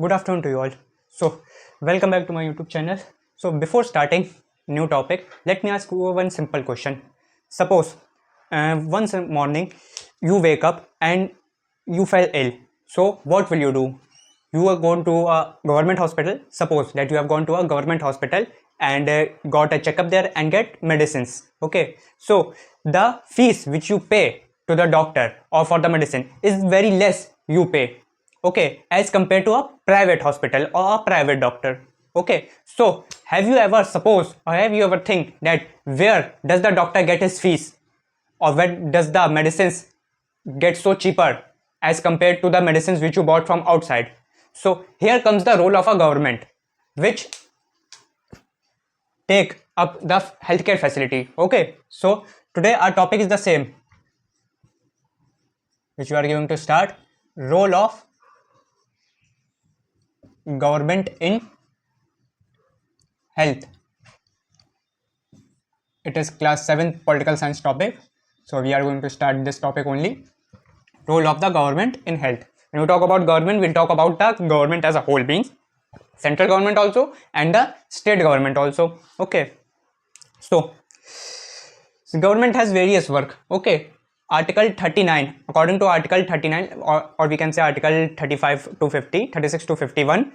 Good afternoon to you all. So, welcome back to my YouTube channel. So, before starting new topic, let me ask you one simple question. Suppose once morning you wake up and you fell ill. So, what will you do? You are going to a government hospital. Suppose that you have gone to a government hospital and got a checkup there and get medicines. Okay. So, the fees which you pay to the doctor or for the medicine is very less you pay, okay, as compared to a private hospital or a private doctor. Okay, so have you ever suppose or have you ever think that where does the doctor get his fees, or where does the medicines get so cheaper as compared to the medicines which you bought from outside? So here comes the role of a government which take up the healthcare facility. Okay, so today our topic is the same which we are going to start: role of government in health. It is class 7 political science topic, so we are going to start this topic only: role of the government in health. When we talk about government, we'll talk about the government as a whole, means central government also and the state government also. Okay, so government has various work. Okay, article 39, according to article 39, or we can say article 35 to 50, 36 to 51,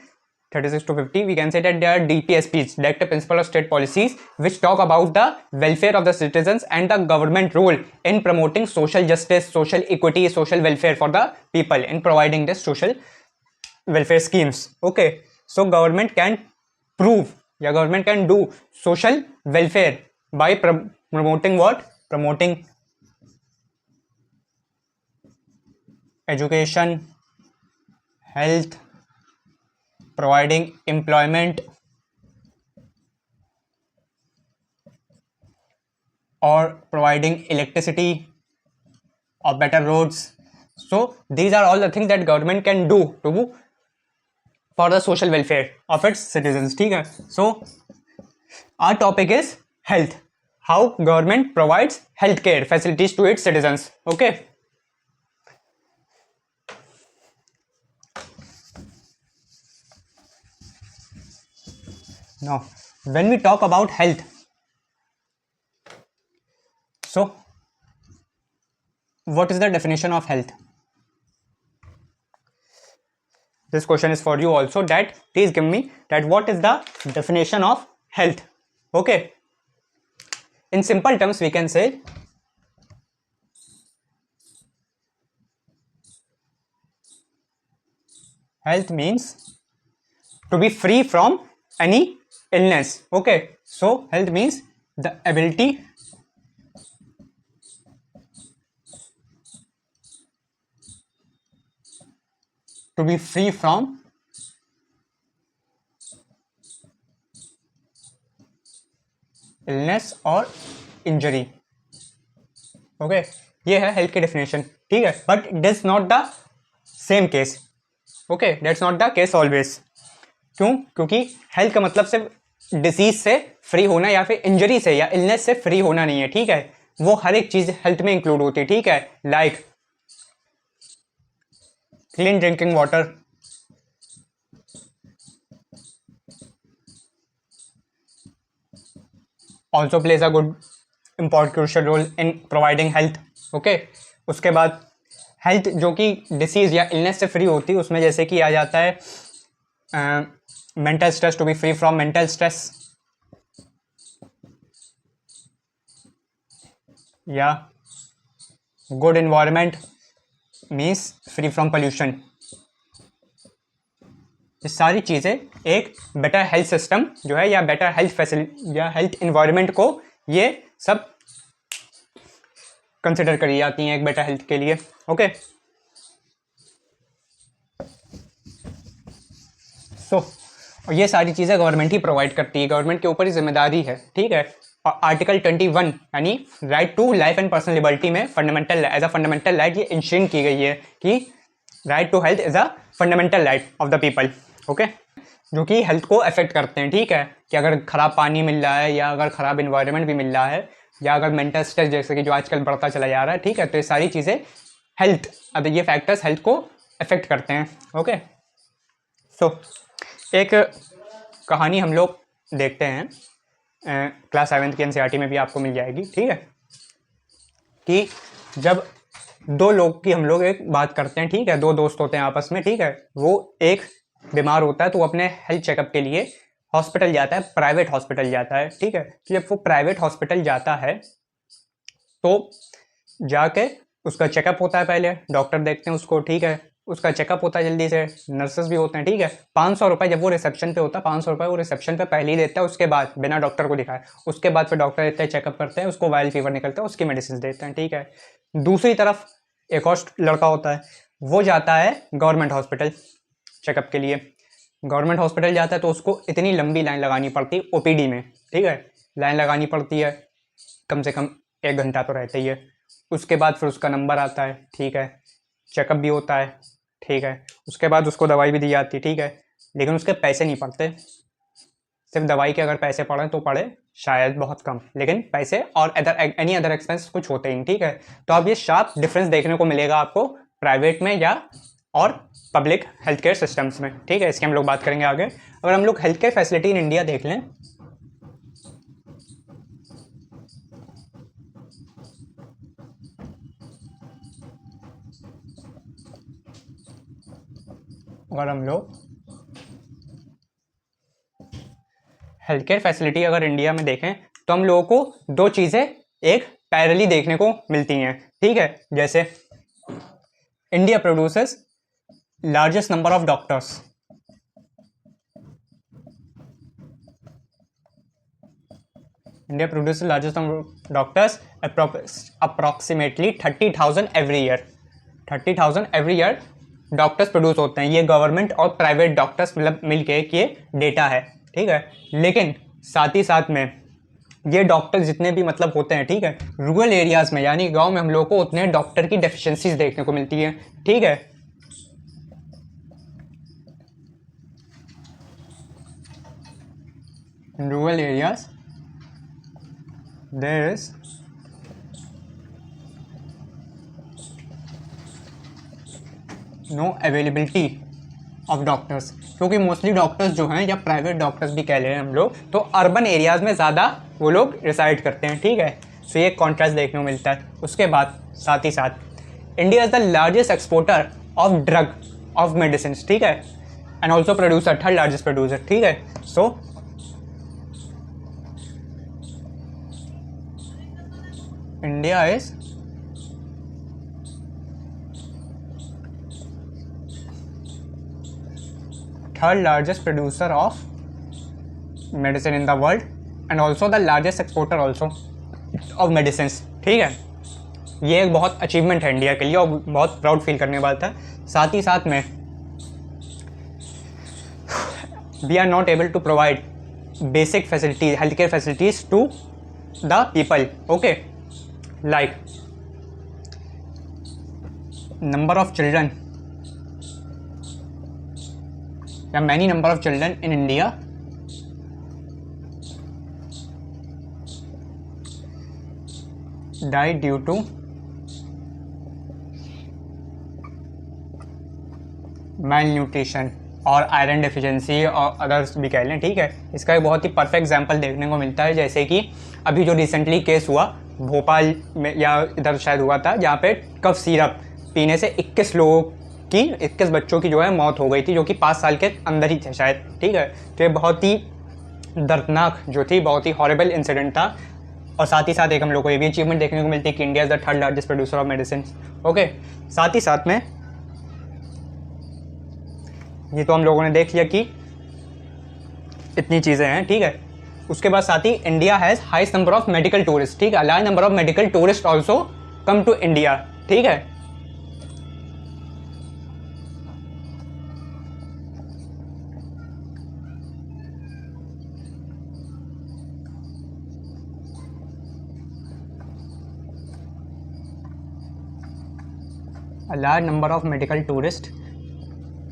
36 to 50, we can say that there are DPSPs, directive principle of state policies, which talk about the welfare of the citizens and the government role in promoting social justice, social equity, social welfare for the people, in providing this social welfare schemes. Okay, so government can prove, yeah, government can do social welfare by promoting what? Promoting education, health, providing employment, or providing electricity or better roads. So these are all the things that government can do to for the social welfare of its citizens. ठीक है? So our topic is health. How government provides healthcare facilities to its citizens. Okay. Now, when we talk about health, so what is the definition of health? This question is for you also, that please give me that what is the definition of health. Okay, in simple terms we can say health means to be free from any illness. Okay, so health means the ability to be free from illness और injury. Okay, ये है health की definition. ठीक है, but it is not the same case. Okay, that's not the case always. क्यों? क्योंकि health का मतलब सिर्फ डिसीज से फ्री होना या फिर इंजरी से या इलनेस से फ्री होना नहीं है. ठीक है, वो हर एक चीज हेल्थ में इंक्लूड होती है. ठीक है, like clean drinking water, also plays a good important crucial role in providing health. Okay, उसके बाद हेल्थ जो कि डिसीज या इलनेस से फ्री होती है, उसमें जैसे कि आ जाता है mental stress, to be free from mental stress, या good environment means free from pollution. ये सारी चीज़ें एक बेटर हेल्थ सिस्टम जो है या बेटर हेल्थ फैसिलिटी या हेल्थ एनवायरनमेंट को ये सब कंसिडर करी जाती हैं एक बेटर हेल्थ के लिए. ओके, सो ये सारी चीज़ें गवर्नमेंट ही प्रोवाइड करती है, गवर्नमेंट के ऊपर ही जिम्मेदारी है. ठीक है, आर्टिकल 21 यानी right to life and personal liberty में fundamental as a fundamental right ये इंश्योर की गई है कि right to health is a fundamental right of the people. Okay, जो कि हेल्थ को अफेक्ट करते हैं. ठीक है, कि अगर ख़राब पानी मिल रहा है या अगर ख़राब इन्वायरमेंट भी मिल रहा है या अगर मेंटल स्ट्रेस जैसे कि जो आजकल बढ़ता चला जा रहा है. ठीक है, तो ये सारी चीज़ें हेल्थ, अब ये फैक्टर्स हेल्थ को अफेक्ट करते हैं. ओके, सो एक कहानी हम लोग देखते हैं, क्लास 7th की एनसीईआरटी में भी आपको मिल जाएगी, ठीक है, कि जब दो लोग की हम लोग एक बात करते हैं, ठीक है, दो दोस्त होते हैं आपस में, ठीक है, वो एक बीमार होता है तो वो अपने हेल्थ चेकअप के लिए हॉस्पिटल जाता है, प्राइवेट हॉस्पिटल जाता है, ठीक है। तो जब वो प्राइवेट हॉस्पिटल जाता है तो जाके उसका चेकअप होता है, पहले डॉक्टर देखते हैं उसको, ठीक है, उसका चेकअप होता है जल्दी से, नर्सेस भी होते हैं, ठीक है। 500 रुपये जब वो रिसेप्शन पे होता है, 500 रुपये वो रिसेप्शन पे पहले ही देता है, उसके बाद बिना डॉक्टर को दिखाए, उसके बाद फिर डॉक्टर देते हैं, चेकअप करते हैं, उसको वायरल फीवर निकलता है, उसकी मेडिसिन देते हैं, ठीक है। दूसरी तरफ एक और लड़का होता है, वो जाता है गवर्नमेंट हॉस्पिटल चेकअप के लिए। गवर्नमेंट हॉस्पिटल जाता है तो उसको इतनी लंबी लाइन लगानी पड़ती है ओपीडी में, ठीक है, लाइन लगानी पड़ती है, कम से कम 1 घंटा तो रहता ही है। उसके बाद फिर उसका नंबर आता है, ठीक है, चेकअप भी होता है, ठीक है, उसके बाद उसको दवाई भी दी जाती है, ठीक है, लेकिन उसके पैसे नहीं पड़ते। सिर्फ दवाई के अगर पैसे पड़े तो पड़े शायद बहुत कम, लेकिन पैसे और एनी अदर एक्सपेंस कुछ होते ही नहीं, ठीक है। तो अब ये शार्प डिफरेंस देखने को मिलेगा आपको प्राइवेट में या और पब्लिक हेल्थ केयर सिस्टम्स में, ठीक है। इसकी हम लोग बात करेंगे आगे। अगर हम लोग health care facility in India देख लें, अगर हम लोग हेल्थ केयर फैसिलिटी अगर इंडिया में देखें तो हम लोगों को दो चीज़ें एक पैरेलली देखने को मिलती हैं, ठीक है। जैसे India produces largest number of doctors, India produces largest number of doctors approximately 30,000 every year, 30,000 every year doctors produce होते हैं। ये गवर्नमेंट और प्राइवेट डॉक्टर्स मतलब मिलके ये डेटा है, ठीक है। लेकिन साथ ही साथ में ये डॉक्टर जितने भी मतलब होते हैं, ठीक है, रूरल एरियाज में यानी गांव में हम लोगों को उतने डॉक्टर की डेफिशिएंसीज देखने को मिलती है, ठीक है। Rural areas there is no availability of doctors, क्योंकि मोस्टली डॉक्टर्स जो हैं या प्राइवेट डॉक्टर्स भी कह ले हम लोग तो अर्बन एरियाज़ में ज़्यादा वो लोग रिसाइड करते हैं, ठीक है। सो ये कॉन्ट्रास्ट देखने को मिलता है। उसके बाद साथ ही साथ India is the largest exporter of drug of medicine, ठीक है, and also producer, 3rd largest producer, ठीक है। So India is third largest producer of medicine in the world and also the largest exporter also of medicines, ठीक है। ये एक बहुत achievement है इंडिया के लिए और बहुत प्राउड फील करने वाली बात है। साथ ही साथ में we are not able to provide basic facilities, health care facilities to the people, okay, like number of children या many number of children in India die due to malnutrition और आयरन डिफिशियंसी और others भी कह लें, ठीक है। इसका एक बहुत ही परफेक्ट एग्जांपल देखने को मिलता है, जैसे कि अभी जो रिसेंटली केस हुआ भोपाल में या इधर शायद हुआ था, जहाँ पे कफ सिरप पीने से 21 बच्चों की जो है मौत हो गई थी, जो कि 5 साल के अंदर ही थे शायद, ठीक है। तो ये बहुत ही दर्दनाक जो थी, बहुत ही हॉरिबल इंसिडेंट था। और साथ ही साथ एक हम लोग को ये भी अचीवमेंट देखने को मिलती है कि India is the 3rd largest producer of medicine, okay. साथ ही साथ में ये तो हम लोगों ने देख लिया कि इतनी चीज़ें हैं, ठीक है। उसके बाद साथ ही India has highest number of medical tourist, ठीक है, large number of medical tourist also come to India, ठीक है। A large number of medical tourists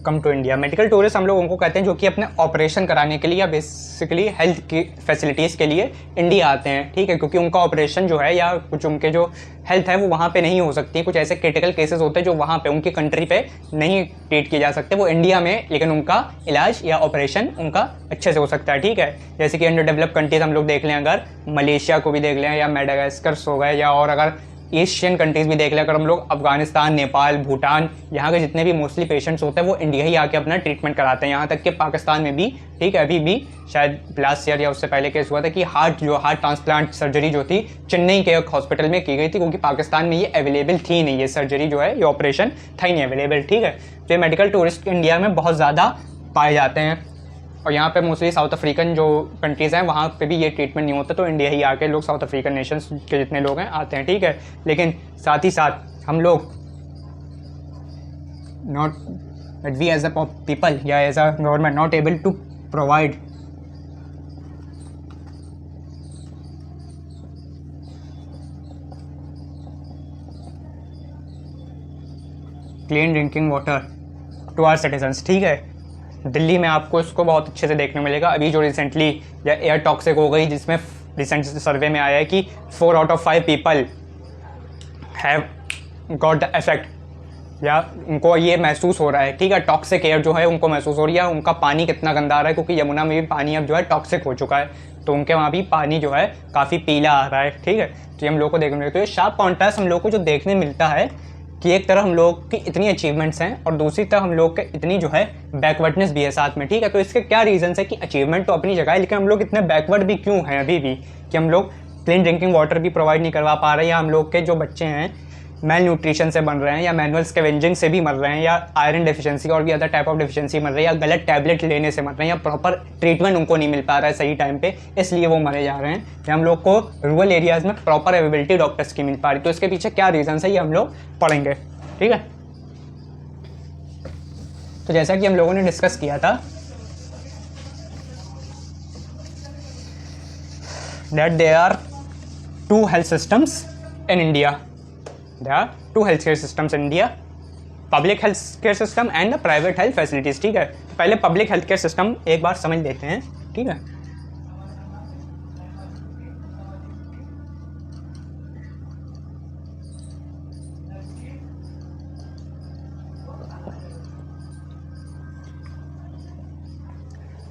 come to India. Medical tourist हम लोग उनको कहते हैं जो कि अपने ऑपरेशन कराने के लिए या बेसिकली हेल्थ की फैसिलिटीज़ के लिए इंडिया आते हैं, ठीक है, क्योंकि उनका ऑपरेशन जो है या कुछ उनके जो हेल्थ है वो वहाँ पे नहीं हो सकती है। कुछ ऐसे क्रिटिकल केसेस होते हैं जो वहाँ पे उनकी कंट्री पे नहीं ट्रीट किए जा सकते, वो इंडिया में, लेकिन उनका इलाज या ऑपरेशन उनका अच्छे से हो सकता है, ठीक है। जैसे कि अंडर डेवलप कंट्रीज हम लोग देख लें, अगर मलेशिया को भी देख लें या मेडागास्कर हो गए, या और अगर एशियन कंट्रीज़ भी देख लें, अगर हम लोग अफगानिस्तान, नेपाल, भूटान, यहाँ के जितने भी मोस्टली पेशेंट्स होते हैं वो इंडिया ही आके अपना ट्रीटमेंट कराते हैं। यहाँ तक कि पाकिस्तान में भी, ठीक है, अभी भी शायद लास्ट ईयर या उससे पहले केस हुआ था कि हार्ट ट्रांसप्लांट सर्जरी जो थी चेन्नई के एक हॉस्पिटल में की गई थी, क्योंकि पाकिस्तान में ये अवेलेबल थी नहीं, ये सर्जरी जो है, ये ऑपरेशन था ही नहीं अवेलेबल, ठीक है। तो ये मेडिकल टूरिस्ट इंडिया में बहुत ज़्यादा पाए जाते हैं, और यहाँ पे मोस्टली साउथ अफ्रीकन जो कंट्रीज़ हैं वहाँ पे भी ये ट्रीटमेंट नहीं होता, तो इंडिया ही आके लोग साउथ अफ्रीकन नेशंस के जितने लोग हैं आते हैं, ठीक है। लेकिन साथ ही साथ हम लोग not that we as a people या as a government not able to provide clean drinking water to our citizens, ठीक है। दिल्ली में आपको इसको बहुत अच्छे से देखने मिलेगा। अभी जो रिसेंटली या एयर टॉक्सिक हो गई, जिसमें रिसेंट सर्वे में आया है कि 4 out of 5 people have got the effect, या उनको ये महसूस हो रहा है, ठीक है, टॉक्सिक एयर जो है उनको महसूस हो रही है। उनका पानी कितना गंदा आ रहा है, क्योंकि यमुना में भी पानी अब जो है टॉक्सिक हो चुका है, तो उनके वहाँ भी पानी जो है काफ़ी पीला आ रहा है, ठीक है। तो ये हम लोग को देखने मिलता है। तो ये शार्प कॉन्ट्रास्ट हम लोग को जो देखने मिलता है कि एक तरफ हम लोग की इतनी अचीवमेंट्स हैं और दूसरी तरफ हम लोग के इतनी जो है बैकवर्डनेस भी है साथ में, ठीक है। तो इसके क्या रीजंस है कि अचीवमेंट तो अपनी जगह है, लेकिन हम लोग इतने बैकवर्ड भी क्यों हैं अभी भी, कि हम लोग क्लीन ड्रिंकिंग वाटर भी प्रोवाइड नहीं करवा पा रहे, या हम लोग के जो बच्चे हैं मेल न्यूट्रिशन से बन रहे हैं, या मैनुअल स्कैवेंजिंग से भी मर रहे हैं, या आयरन डेफिशिएंसी और भी अदर टाइप ऑफ डेफिशिएंसी मर रहे हैं, या गलत टैबलेट लेने से मर रहे हैं, या प्रॉपर ट्रीटमेंट उनको नहीं मिल पा रहा है सही टाइम पे, इसलिए वो मरे जा रहे हैं, या हम लोग को रूरल एरियाज़ में प्रॉपर अवेलेबिलिटी डॉक्टर्स की मिल पा रही। तो इसके पीछे क्या रीजन है ये हम लोग पढ़ेंगे, ठीक है। तो जैसा कि हम लोगों ने डिस्कस किया था that there are 2 health systems in India. There are 2 healthcare systems in India, public healthcare system and the private health facilities, ठीक है। पहले public healthcare system एक बार समझ लेते हैं, ठीक है।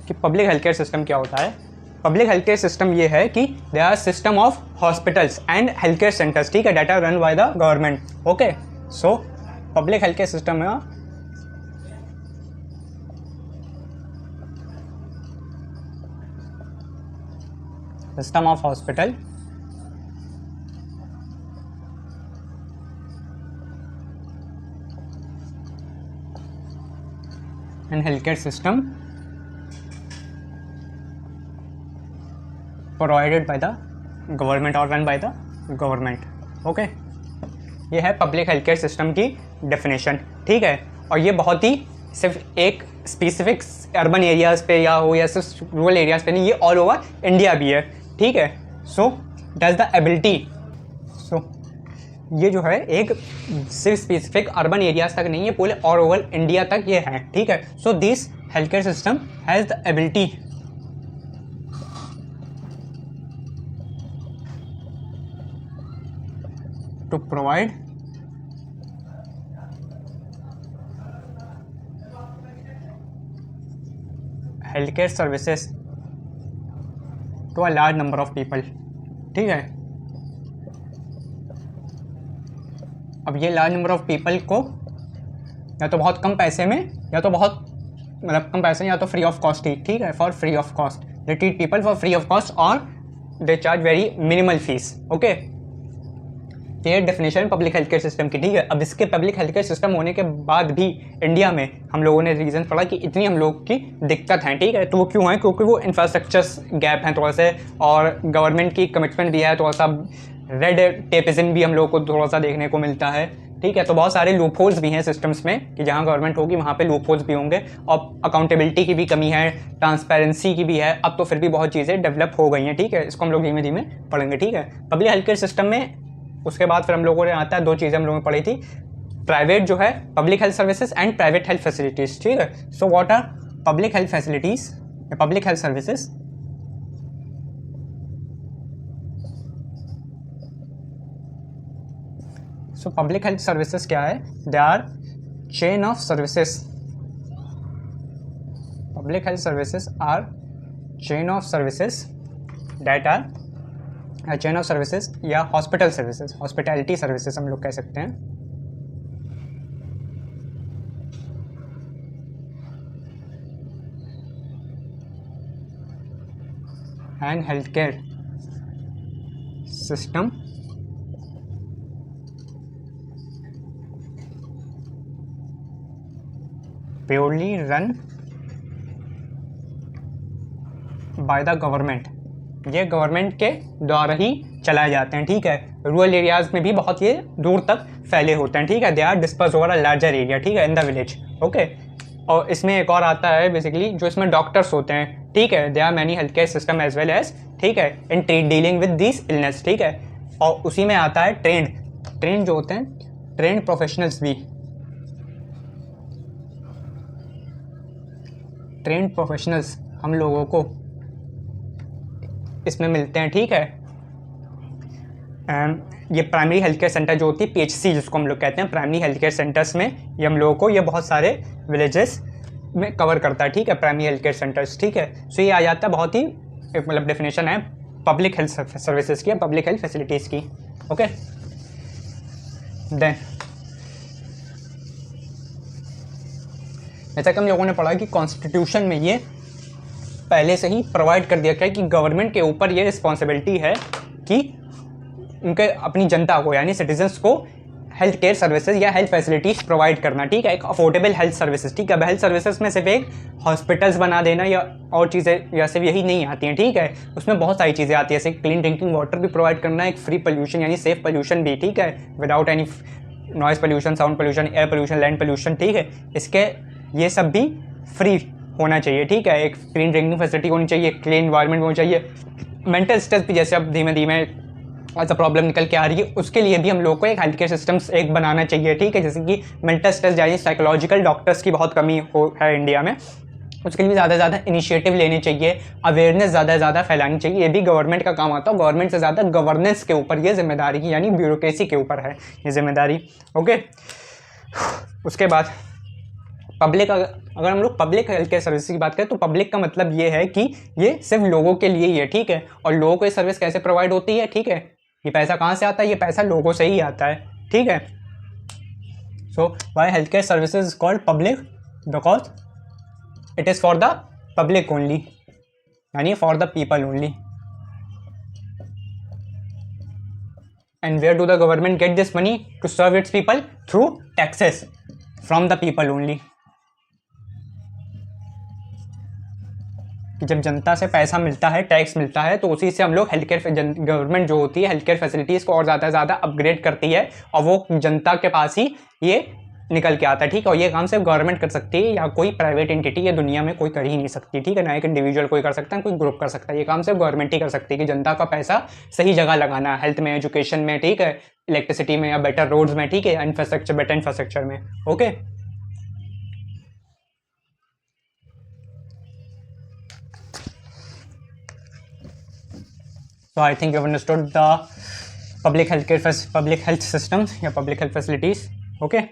कि पब्लिक हेल्थ केयर सिस्टम क्या होता है। पब्लिक हेल्थ केयर सिस्टम ये है कि they are system of hospitals and health care centres, ठीक है, that are run by the government, okay. So public health care system में system of hospital and health care system provided by the government और run by the government, okay. ये है public health care system की definition, ठीक है। और ये बहुत ही सिर्फ एक स्पेसिफिक अर्बन एरियाज़ पे या हो या सिर्फ रूरल एरियाज़ पे नहीं, ये ऑल ओवर इंडिया भी है, ठीक है। सो डज द एबिलिटी, सो ये जो है एक सिर्फ स्पेसिफिक अर्बन एरियाज तक नहीं है, पूरे ऑल ओवर इंडिया तक ये है, ठीक है। So this health care system has the ability to provide healthcare services to a large number of people, ठीक है। अब ये लार्ज नंबर ऑफ पीपल को या तो बहुत कम पैसे में या तो बहुत मतलब कम पैसे या तो फ्री ऑफ कॉस्ट ही, ठीक है, for free of cost they treat people for free of cost और they charge very minimal fees, okay. ये definition public health care system की, ठीक है। अब इसके पब्लिक हेल्थ केयर सिस्टम होने के बाद भी इंडिया में हम लोगों ने रीज़न पढ़ा कि इतनी हम लोग की दिक्कत है, ठीक है। तो वो क्यों है, क्योंकि वो इंफ्रास्ट्रक्चर्स गैप हैं थोड़ा से, और गवर्नमेंट की कमिटमेंट भी है, थोड़ा सा रेड टेपिज्म भी हम लोग को थोड़ा सा देखने को मिलता है, ठीक है। तो बहुत सारे लूप होल्स भी हैं सिस्टम्स में कि जहाँ गवर्नमेंट होगी वहाँ पे लूप होल्स भी होंगे, और अकाउंटेबिलिटी की भी कमी है, ट्रांसपेरेंसी की भी है। अब तो फिर भी बहुत चीज़ें डेवलप हो गई हैं, ठीक है। इसको हम लोग धीमे धीमे पढ़ेंगे, ठीक है। पब्लिक हेल्थ केयर सिस्टम में उसके बाद फिर हम लोगों ने आता है 2 चीज़ें हम लोगों ने पढ़ी थी, प्राइवेट जो है public health services and private health facilities, ठीक है। So what are public health facilities, public health services? So public health services क्या है? They are chain of services. Public health services are chain of services that are chain of services या hospital services, hospitality services हम लोग कह सकते हैं। And health care system purely run by the government. ये government के द्वारा ही चलाए जाते हैं, ठीक है। रूरल एरियाज में भी बहुत ये दूर तक फैले होते हैं, ठीक है। They are disperse over a larger area, ठीक है, इन द विलेज, ओके। और इसमें एक और आता है बेसिकली जो इसमें डॉक्टर्स होते हैं, ठीक है। They are many health care system as well as, ठीक है, in dealing with this illness, ठीक है। और उसी में आता है ट्रेंड जो होते हैं, ट्रेंड प्रोफेशनल्स भी, ट्रेंड प्रोफेशनल्स हम लोगों को इसमें मिलते हैं, ठीक है। ये प्राइमरी हेल्थ केयर सेंटर जो होती है, पीएचसी जिसको हम लोग कहते हैं, प्राइमरी हेल्थ केयर सेंटर्स में ये हम लोगों को ये बहुत सारे विलेजेस में कवर करता है, ठीक है, प्राइमरी हेल्थ केयर सेंटर्स, ठीक है। सो ये आ जाता है, बहुत ही मतलब डेफिनेशन है पब्लिक हेल्थ सर्विसेज की, पब्लिक हेल्थ फैसिलिटीज़ की, ओके। देन जैसा कि हम लोगों ने पढ़ा कि कॉन्स्टिट्यूशन में ये पहले से ही प्रोवाइड कर दिया गया है कि गवर्नमेंट के ऊपर ये रिस्पॉन्सिबिलिटी है कि उनके अपनी जनता को यानी सिटीजन्स को हेल्थ केयर सर्विसेज या हेल्थ फैसिलिटीज़ प्रोवाइड करना, ठीक है, एक अफोर्डेबल हेल्थ सर्विसेज, ठीक है। अब हेल्थ सर्विसेज में सिर्फ एक हॉस्पिटल्स बना देना या और चीज़ें या सिर्फ यही नहीं आती हैं, ठीक है। उसमें बहुत सारी चीज़ें आती है, जैसे क्लीन ड्रिंकिंग वाटर भी प्रोवाइड करना, एक फ्री पोल्यूशन यानी सेफ पोल्यूशन भी, ठीक है, without any noise pollution, sound pollution, air pollution, land pollution, ठीक है। इसके ये सब भी फ्री होना चाहिए, ठीक है। एक क्लीन ड्रिंकिंग फैसिलिटी होनी चाहिए, क्लीन इन्वायरमेंट होनी चाहिए। मेंटल स्ट्रेस भी जैसे अब धीमे धीमे ऐसा प्रॉब्लम निकल के आ रही है, उसके लिए भी हम लोग को एक हेल्थ केयर सिस्टम्स एक बनाना चाहिए, ठीक है। जैसे कि मेंटल स्ट्रेस यानी साइकोलॉजिकल डॉक्टर्स की बहुत कमी है इंडिया में, उसके लिए भी ज़्यादा से ज़्यादा इनिशिएटिव लेने चाहिए, अवेयरनेस ज़्यादा से ज़्यादा फैलानी चाहिए। ये भी गवर्नमेंट का काम आता है, गवर्नमेंट से ज़्यादा गवर्नेंस के ऊपर ये जिम्मेदारी की यानी ब्यूरोक्रेसी के ऊपर है ये जिम्मेदारी, ओके। उसके बाद पब्लिक, अगर हम लोग पब्लिक हेल्थ केयर सर्विस की बात करें तो पब्लिक का मतलब ये है कि ये सिर्फ लोगों के लिए ही है, ठीक है। और लोगों को ये सर्विस कैसे प्रोवाइड होती है, ठीक है, ये पैसा कहाँ से आता है? ये पैसा लोगों से ही आता है, ठीक है। So why health care services is called public? Because it is for the public only, यानी for the people only. And where do the government get this money to serve its people? Through taxes from the people only. जब जनता से पैसा मिलता है, tax मिलता है, तो उसी से हम लोग हेल्थ केयर, गवर्नमेंट जो होती है हेल्थ केयर फैसिलिटीज़ को और ज़्यादा से ज़्यादा अपग्रेड करती है और वो जनता के पास ही ये निकल के आता है, ठीक है। और ये काम सिर्फ गवर्नमेंट कर सकती है या कोई प्राइवेट एंटिटी या दुनिया में कोई कर ही नहीं सकती, ठीक है। ना एक इंडिविजुअल कोई कर सकता है, कोई ग्रुप कर सकता है, ये काम सिर्फ गवर्नमेंट ही कर सकती है कि जनता का पैसा सही जगह लगाना, हेल्थ में, एजुकेशन में, ठीक है, इलेक्ट्रिसिटी में या बेटर रोड्स में, ठीक है, इंफ्रास्ट्रक्चर, बेटर इंफ्रास्ट्रक्चर में, okay. So I think you have understood the public health systems या public health facilities, okay.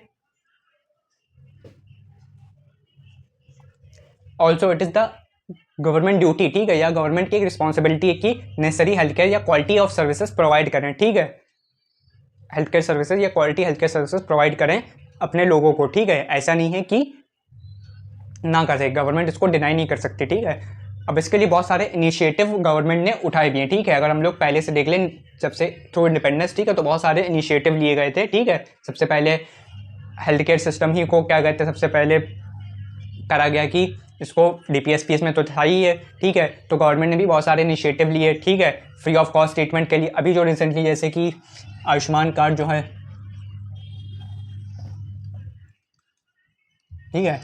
Also it is the government duty, ठीक है, या गवर्नमेंट की एक रिस्पॉन्सिबिलिटी है कि नेसेसरी हेल्थ केयर या क्वालिटी ऑफ सर्विसेज प्रोवाइड करें, ठीक है। हेल्थ केयर सर्विसेज या quality health care services provide करें अपने लोगों को, ठीक है। ऐसा नहीं है कि ना कर सके, गवर्नमेंट इसको डिनाई नहीं कर सकती, ठीक है। अब इसके लिए बहुत सारे इनिशिएटिव गवर्नमेंट ने उठाए भी हैं, ठीक है। अगर हम लोग पहले से देख लें, जब से थ्रू इंडिपेंडेंस, ठीक है, तो बहुत सारे इनिशिएटिव लिए गए थे, ठीक है। सबसे पहले हेल्थ केयर सिस्टम ही को क्या कहते हैं, सबसे पहले करा गया कि इसको DPSPS में तो था ही है, ठीक है। तो गवर्नमेंट ने भी बहुत सारे इनिशिएटिव लिए, ठीक है, फ्री ऑफ कॉस्ट ट्रीटमेंट के लिए। अभी जो रिसेंटली जैसे कि आयुष्मान कार्ड जो है, ठीक है,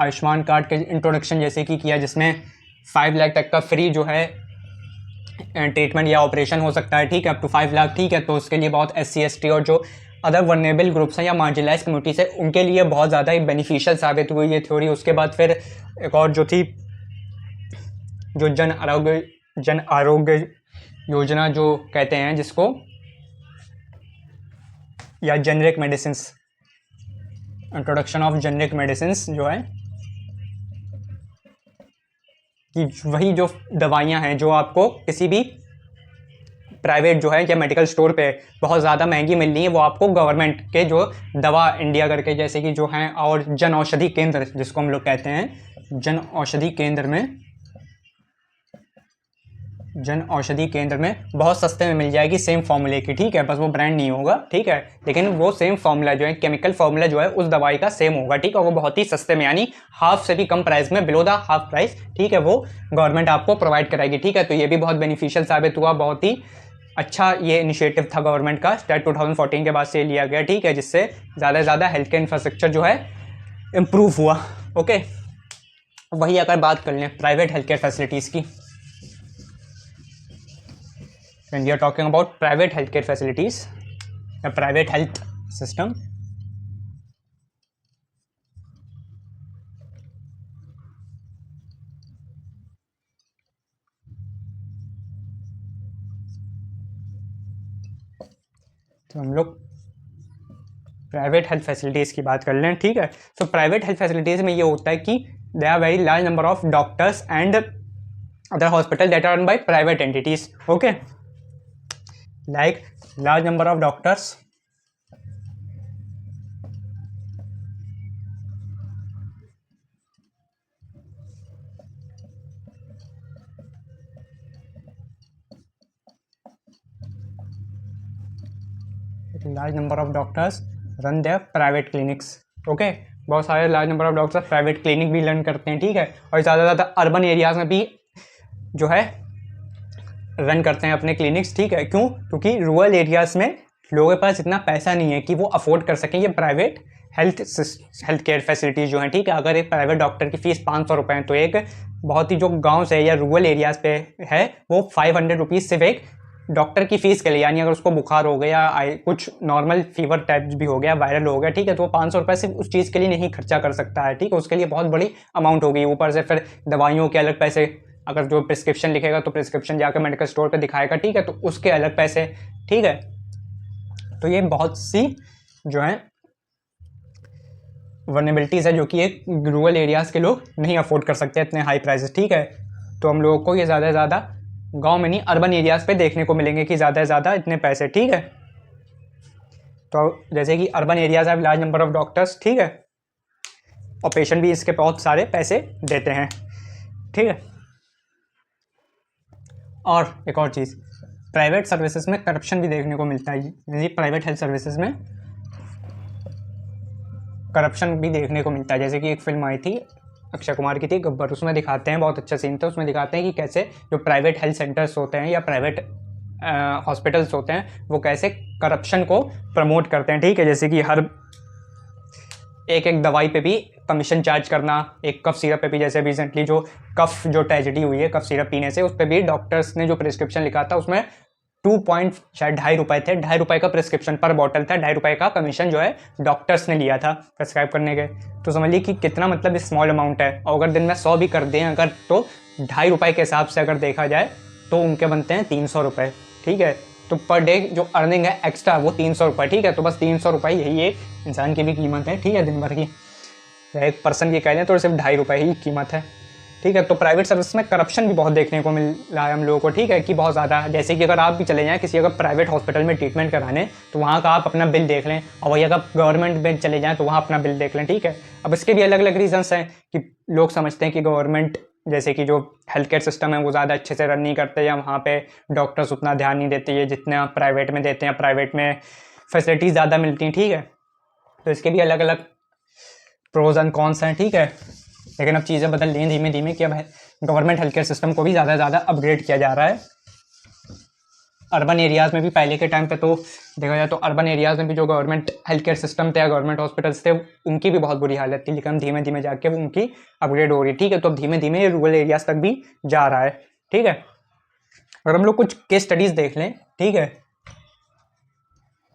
आयुष्मान कार्ड के इंट्रोडक्शन जैसे कि किया, जिसमें 5 लाख तक का फ्री जो है ट्रीटमेंट या ऑपरेशन हो सकता है, ठीक है, अप टू 5 लाख, ठीक है। तो उसके लिए बहुत SC ST और जो अदर वनरेबल ग्रुप्स हैं या मार्जिनलाइज कम्युनिटीज है, उनके लिए बहुत ज़्यादा बेनिफिशियल साबित हुई ये थ्योरी। उसके बाद फिर एक और जो थी, जो जन आरोग्य योजना जो कहते हैं जिसको, या generic medicine, introduction of generic medicine जो है, कि वही जो दवाइयाँ हैं जो आपको किसी भी प्राइवेट जो है या मेडिकल स्टोर पे बहुत ज़्यादा महंगी मिल रही है, वो आपको गवर्नमेंट के जो दवा इंडिया करके जैसे कि जो हैं, और जन औषधि केंद्र जिसको हम लोग कहते हैं, जन औषधि केंद्र में बहुत सस्ते में मिल जाएगी सेम फॉर्मूले की, ठीक है। बस वो ब्रांड नहीं होगा, ठीक है, लेकिन वो सेम फॉर्मूला जो है, केमिकल फॉर्मूला जो है उस दवाई का सेम होगा, ठीक है। और वो बहुत ही सस्ते में, यानी हाफ से भी कम प्राइस में, बिलो द हाफ प्राइस, ठीक है, वो गवर्नमेंट आपको प्रोवाइड कराएगी, ठीक है। तो ये भी बहुत बेनिफिशियल साबित हुआ, बहुत ही अच्छा ये इनिशिएटिव था गवर्नमेंट का, स्टार्ट 2014 के बाद से लिया गया, ठीक है, जिससे ज़्यादा से ज़्यादा हेल्थ केयर इंफ्रास्ट्रक्चर जो है इम्प्रूव हुआ। ओके, वही अगर बात कर लें प्राइवेट हेल्थ केयर फैसिलिटीज़ की, when we are talking about private healthcare facilities, a private health system, तो हम लोग प्राइवेट हेल्थ फैसिलिटीज़ की बात कर लें, ठीक है। तो प्राइवेट हेल्थ फैसिलिटीज़ में ये होता है कि they are very large number of doctors and other hospital that are run by private entities, okay, like large number of doctors, large number of doctors run their private clinics, okay. बहुत सारे large number of doctors private clinic भी run करते हैं, ठीक है। और ज़्यादा से ज़्यादा अर्बन एरियाज़ में भी जो है रन करते हैं अपने क्लिनिक्स, ठीक है। क्यों? क्योंकि रूरल एरियाज़ में लोगों के पास इतना पैसा नहीं है कि वो अफोर्ड कर सकें ये प्राइवेट हेल्थ केयर फैसिलिटीज़ जो हैं, ठीक है। अगर एक प्राइवेट डॉक्टर की फ़ीस 500 रुपये है, तो एक बहुत ही जो गाँव से या रूरल एरियाज़ पे है वो 500 रुपीज़ सिर्फ एक डॉक्टर की फ़ीस के लिए, यानी अगर उसको बुखार हो गया, कुछ नॉर्मल फीवर टाइप भी हो गया, वायरल हो गया, ठीक है, तो वो 500 रुपये सिर्फ उस चीज़ के लिए नहीं खर्चा कर सकता है, ठीक है। उसके लिए बहुत बड़ी अमाउंट होगी, ऊपर से फिर दवाइयों के अलग पैसे, अगर जो प्रिस्क्रिप्शन लिखेगा तो प्रिस्क्रिप्शन जाकर मेडिकल स्टोर पे दिखाएगा, ठीक है, तो उसके अलग पैसे, ठीक है। तो ये बहुत सी जो है वर्नेबिलिटीज़ है जो कि एक रूरल एरियाज़ के लोग नहीं अफोर्ड कर सकते इतने हाई प्राइसेस, ठीक है। तो हम लोगों को ये ज़्यादा से ज़्यादा गांव में नहीं, अर्बन एरियाज़ पे देखने को मिलेंगे कि ज़्यादा से ज़्यादा इतने पैसे, ठीक है। तो जैसे कि urban areas have large number of doctors, ठीक है, और पेशेंट भी इसके बहुत सारे पैसे देते हैं, ठीक है। और एक और चीज़, प्राइवेट सर्विसेज में करप्शन भी देखने को मिलता है, यानी प्राइवेट हेल्थ सर्विसेज में करप्शन भी देखने को मिलता है। जैसे कि एक फिल्म आई थी अक्षय कुमार की थी, गब्बर, उसमें दिखाते हैं, बहुत अच्छा सीन था, उसमें दिखाते हैं कि कैसे जो प्राइवेट हेल्थ सेंटर्स होते हैं या प्राइवेट हॉस्पिटल्स होते हैं वो कैसे करप्शन को प्रमोट करते हैं, ठीक है। जैसे कि हर एक दवाई पे भी कमीशन चार्ज करना, एक कफ सिरप पे भी, जैसे रिसेंटली जो कफ जो ट्रेजेडी हुई है कफ सिरप पीने से, उस पर भी डॉक्टर्स ने जो प्रिस्क्रिप्शन लिखा था उसमें 2.2 थे, 2.5 रुपये का प्रिस्क्रिप्शन पर बॉटल था, 2.5 रुपये का कमीशन जो है डॉक्टर्स ने लिया था प्रिस्क्राइब करने के। तो समझ लीजिए कि कितना मतलब स्मॉल अमाउंट है, और अगर दिन में 100 भी कर दें अगर, तो 2.5 रुपये के हिसाब से अगर देखा जाए तो उनके बनते हैं 300 रुपये, ठीक है। तो पर डे जो अर्निंग है एक्स्ट्रा वो 300 रुपये, ठीक है। तो बस 300 रुपये यही एक इंसान की भी कीमत है, ठीक है, दिन भर की, एक पर्सन की कह लें तो सिर्फ 2.5 रुपये ही कीमत है, ठीक है। तो प्राइवेट सर्विस में करप्शन भी बहुत देखने को मिल रहा है हम लोगों को, ठीक है, कि बहुत ज़्यादा। जैसे कि अगर आप भी चले जाएँ किसी अगर प्राइवेट हॉस्पिटल में ट्रीटमेंट कराने, तो वहाँ का आप अपना बिल देख लें, और वही अगर गवर्नमेंट में चले जाएँ तो वहाँ अपना बिल देख लें, ठीक है। अब इसके भी अलग अलग रीजंस हैं कि लोग समझते हैं कि गवर्नमेंट जैसे कि जो हेल्थ केयर सिस्टम है वो ज़्यादा अच्छे से रन नहीं करते, या वहाँ पे डॉक्टर्स उतना ध्यान नहीं देते हैं जितना प्राइवेट में देते हैं, प्राइवेट में फैसिलिटीज़ ज़्यादा मिलती हैं, ठीक है। तो इसके भी अलग अलग प्रोज एंड कॉन्स हैं, ठीक है। लेकिन अब चीज़ें बदल रही हैं धीमे धीमे कि अब गवर्नमेंट हेल्थ केयर सिस्टम को भी ज़्यादा से ज़्यादा अपग्रेड किया जा रहा है। अर्बन एरियाज़ में भी पहले के टाइम पे तो देखा जाए तो अर्बन एरियाज़ में भी जो गवर्नमेंट हेल्थ केयर सिस्टम थे या गवर्नमेंट हॉस्पिटल्स थे उनकी भी बहुत बुरी हालत थी, लेकिन धीमे धीमे जाके वो उनकी अपग्रेड हो रही है, ठीक है। तो धीमे धीमे रूरल एरियाज़ तक भी जा रहा है, ठीक है। अगर हम लोग कुछ केस स्टडीज़ देख लें, ठीक है,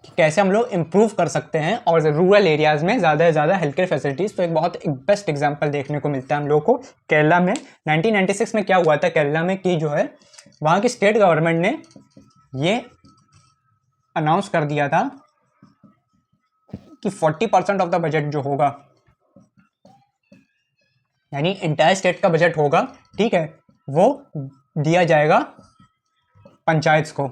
कि कैसे हम लोग इम्प्रूव कर सकते हैं और रूरल एरियाज़ में ज़्यादा से ज़्यादा हेल्थ केयर फैसिलिटीज़। तो एक बेस्ट एग्जांपल देखने को मिलता है हम लोग को केरला में। 1996 में क्या हुआ था केरला में कि जो है वहाँ की स्टेट गवर्नमेंट ने ये अनाउंस कर दिया था कि 40% ऑफ द बजट जो होगा, यानी इंटायर स्टेट का बजट होगा, ठीक है, वो दिया जाएगा पंचायत को,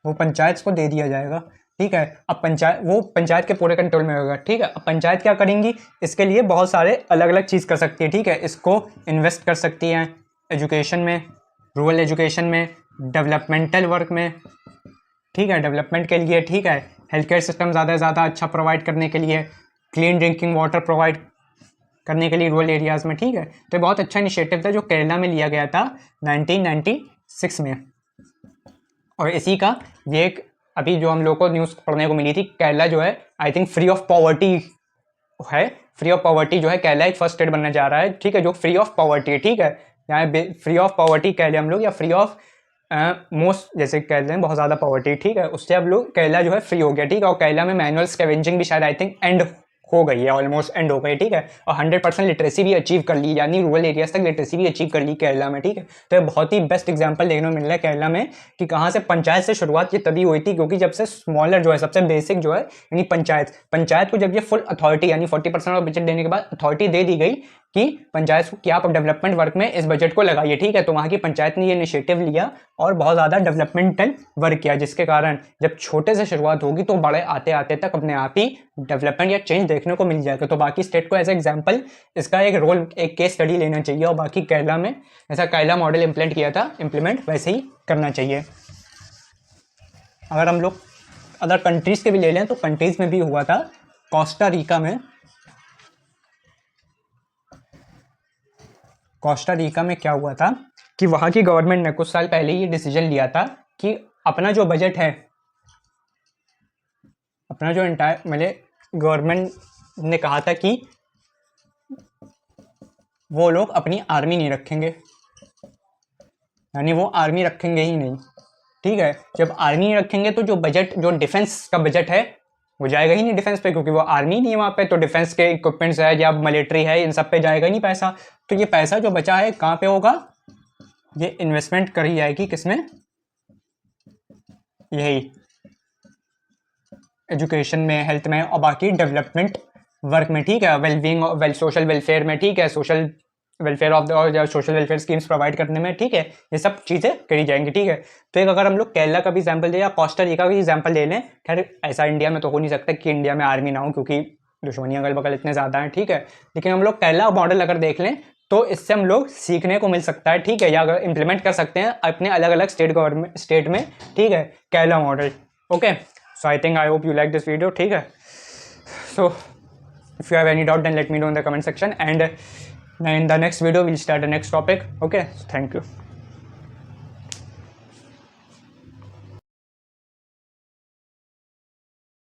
वो पंचायत को दे दिया जाएगा, ठीक है। अब पंचायत के पूरे कंट्रोल में होगा, ठीक है। अब पंचायत क्या करेंगी, इसके लिए बहुत सारे अलग अलग चीज़ कर सकती है, ठीक है। इसको इन्वेस्ट कर सकती हैं एजुकेशन में, रूरल एजुकेशन में, डेवलपमेंटल वर्क में, ठीक है, डेवलपमेंट के लिए, ठीक है। हेल्थ केयर सिस्टम ज़्यादा से ज़्यादा अच्छा प्रोवाइड करने के लिए, क्लीन ड्रिंकिंग वाटर प्रोवाइड करने के लिए रूरल एरियाज़ में, ठीक है। तो बहुत अच्छा इनिशिएटिव था जो केरला में लिया गया था 1996 में। और इसी का ये एक अभी जो हम लोग को न्यूज़ पढ़ने को मिली थी, केरला जो है I think free of poverty है, फ्री ऑफ पॉवर्टी जो है केरला एक फर्स्ट स्टेट बनने जा रहा है, ठीक है, जो फ्री ऑफ पॉवर्टी है, ठीक है। यहाँ फ्री ऑफ पॉवर्टी कह लें हम लोग, या फ्री ऑफ मोस्ट जैसे कहते हैं बहुत ज़्यादा पॉवर्टी, ठीक है, उससे अब लोग केरला जो है फ्री हो गया, ठीक है। और केरला में मैनुअल स्कैवेंजिंग भी शायद आई थिंक एंड हो गई है, ऑलमोस्ट एंड हो गई, ठीक है। और 100% लिटरेसी भी अचीव कर ली, यानी रूरल एरियाज तक लिटरेसी भी अचीव कर ली केरला में, ठीक है। तो ये बहुत ही बेस्ट एग्जांपल देखने को मिल रहा है केरला में कि कहाँ से पंचायत से शुरुआत ये तभी हुई थी, क्योंकि जब से स्मॉलर जो है, सबसे बेसिक जो है, यानी पंचायत को जब ये फुल अथॉरिटी यानी 40% ऑफ बजट देने के बाद अथॉरिटी दे दी गई कि पंचायत को क्या आप डेवलपमेंट वर्क में इस बजट को लगाइए, ठीक है। तो वहाँ की पंचायत ने ये इनिशिएटिव लिया और बहुत ज़्यादा डेवलपमेंटल वर्क किया, जिसके कारण जब छोटे से शुरुआत होगी तो बड़े आते आते तक अपने आप ही डेवलपमेंट या चेंज देखने को मिल जाएगा। तो बाकी स्टेट को एज एग्जाम्पल इसका एक रोल, एक केस स्टडी लेना चाहिए, और बाकी केरला में ऐसा केरला मॉडल इम्प्लीमेंट वैसे ही करना चाहिए। अगर हम लोग अदर कंट्रीज़ के भी ले लें तो कंट्रीज़ में भी हुआ था, कोस्टा रिका में क्या हुआ था कि वहाँ की गवर्नमेंट ने कुछ साल पहले ये डिसीजन लिया था कि अपना जो बजट है, अपना जो इंटायर मतलब गवर्नमेंट ने कहा था कि वो लोग अपनी आर्मी नहीं रखेंगे, यानी वो आर्मी रखेंगे ही नहीं, ठीक है। जब आर्मी नहीं रखेंगे तो जो बजट, जो डिफेंस का बजट है, वो जाएगा ही नहीं डिफेंस पे, क्योंकि वो आर्मी नहीं है वहाँ पे। तो डिफेंस के इक्विपमेंट्स है या मिलिट्री है, इन सब पे जाएगा ही नहीं पैसा। तो ये पैसा जो बचा है कहाँ पे होगा, ये इन्वेस्टमेंट करी जाएगी किसमें, यही एजुकेशन में, हेल्थ में और बाकी डेवलपमेंट वर्क में, ठीक है, वेलबींग, सोशल वेलफेयर में, ठीक है, सोशल वेलफेयर ऑफ द और सोशल वेलफेयर स्कीम्स प्रोवाइड करने में, ठीक है, ये सब चीज़ें करी जाएंगी, ठीक है। तो एक अगर हम लोग केरला का भी एग्जाम्पल दें या कोस्टा रिका का भी एग्जाम्पल ले लें, खैर ऐसा इंडिया में तो हो नहीं सकता कि इंडिया में आर्मी ना हो, क्योंकि दुश्मनी अगल बगल इतने ज़्यादा हैं, ठीक है। लेकिन हम लोग केरला मॉडल अगर देख लें तो इससे हम लोग सीखने को मिल सकता है, ठीक है, या अगर इम्प्लीमेंट कर सकते हैं अपने अलग अलग स्टेट में, ठीक है, Kerala model. Okay, so I think I hope you like this video, ठीक है। So if you have any doubt then let me know in the comment section, and in the next video we'll start the next topic. Okay, so thank you.